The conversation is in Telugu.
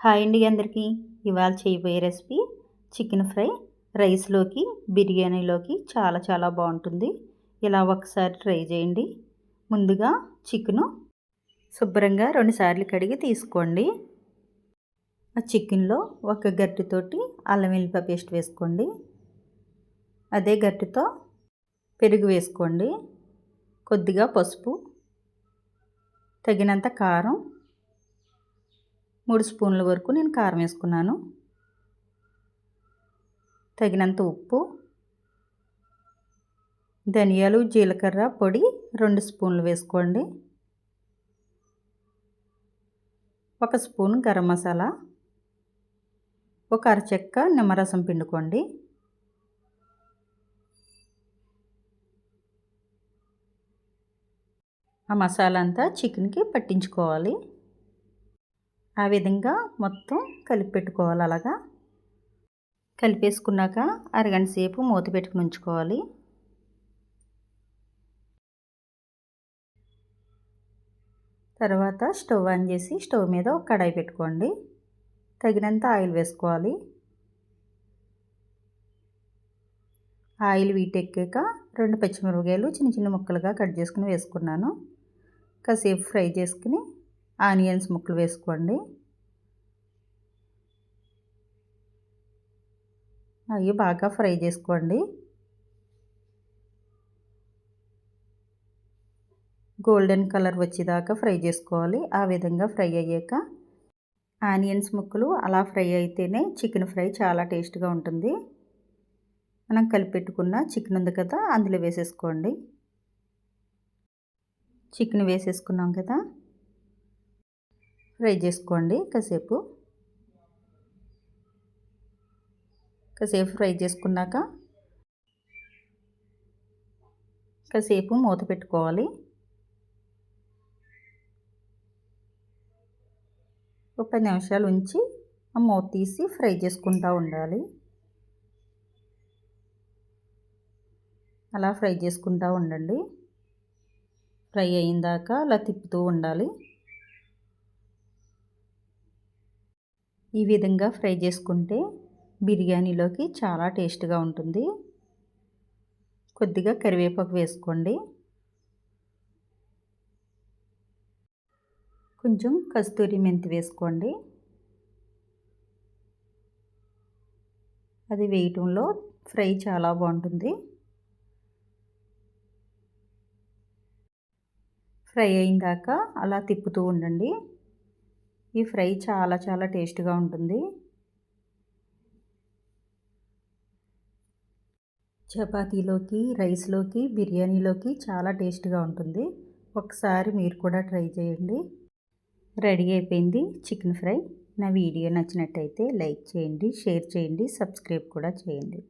హాయ్ అండి అందరికీ. ఇవాళ చేయబోయే రెసిపీ చికెన్ ఫ్రై. రైస్లోకి, బిర్యానీలోకి చాలా చాలా బాగుంటుంది. ఇలా ఒకసారి ట్రై చేయండి. ముందుగా చికెను శుభ్రంగా 2 సార్లు కడిగి తీసుకోండి. ఆ చికెన్లో ఒక గరిటెతోటి అల్లం వెల్లిపాయ పేస్ట్ వేసుకోండి. అదే గరిటెతో పెరుగు వేసుకోండి. కొద్దిగా పసుపు, తగినంత కారం, 3 స్పూన్ల వరకు నేను కారం వేసుకున్నాను. తగినంత ఉప్పు, ధనియాలు జీలకర్ర పొడి 2 స్పూన్లు వేసుకోండి. 1 స్పూన్ గరం మసాలా, ఒక అరచెక్క నిమ్మరసం పిండుకోండి. ఆ మసాలా అంతా చికెన్కి పట్టించుకోవాలి. ఆ విధంగా మొత్తం కలిపి పెట్టుకోవాలి. అలాగా కలిపేసుకున్నాక అరగంట సేపు మూత పెట్టుకుని ఉంచుకోవాలి. తర్వాత స్టవ్ ఆన్ చేసి స్టవ్ మీద ఒక కడాయి పెట్టుకోండి. తగినంత ఆయిల్ వేసుకోవాలి. ఆయిల్ వీటెక్కాక 2 పచ్చిమిరపకాయలు చిన్న చిన్న ముక్కలుగా కట్ చేసుకుని వేసుకున్నాను. కాసేపు ఫ్రై చేసుకుని ఆనియన్స్ ముక్కలు వేసుకోండి. అవి బాగా ఫ్రై చేసుకోండి. గోల్డెన్ కలర్ వచ్చేదాకా ఫ్రై చేసుకోవాలి. ఆ విధంగా ఫ్రై అయ్యాక ఆనియన్స్ ముక్కలు అలా ఫ్రై అయితేనే చికెన్ ఫ్రై చాలా టేస్ట్గా ఉంటుంది. మనం కలిపెట్టుకున్న చికెన్ ఉంది కదా, అందులో వేసేసుకోండి. చికెన్ వేసేసుకున్నాం కదా, ఫ్రై చేసుకోండి. కాసేపు ఫ్రై చేసుకున్నాక కాసేపు మూత పెట్టుకోవాలి. ఒక 10 నిమిషాలు ఉంచి ఆ మూత తీసి ఫ్రై చేసుకుంటూ ఉండాలి. అలా ఫ్రై చేసుకుంటూ ఉండండి. ఫ్రై అయ్యిందాక అలా తిప్పుతూ ఉండాలి. ఈ విధంగా ఫ్రై చేసుకుంటే బిర్యానీలోకి చాలా టేస్ట్గా ఉంటుంది. కొద్దిగా కరివేపాకు వేసుకోండి. కొంచెం కస్తూరి మెంతి వేసుకోండి. అది వేయటంలో ఫ్రై చాలా బాగుంటుంది. ఫ్రై అయిందాక అలా తిప్పుతూ ఉండండి. ఈ ఫ్రై చాలా చాలా టేస్ట్గా ఉంటుంది. చపాతీలోకి, రైస్లోకి, బిర్యానీలోకి చాలా టేస్ట్గా ఉంటుంది. ఒకసారి మీరు కూడా ట్రై చేయండి. రెడీ అయిపోయింది చికెన్ ఫ్రై. నా వీడియో నచ్చినట్టయితే లైక్ చేయండి, షేర్ చేయండి, సబ్స్క్రైబ్ కూడా చేయండి.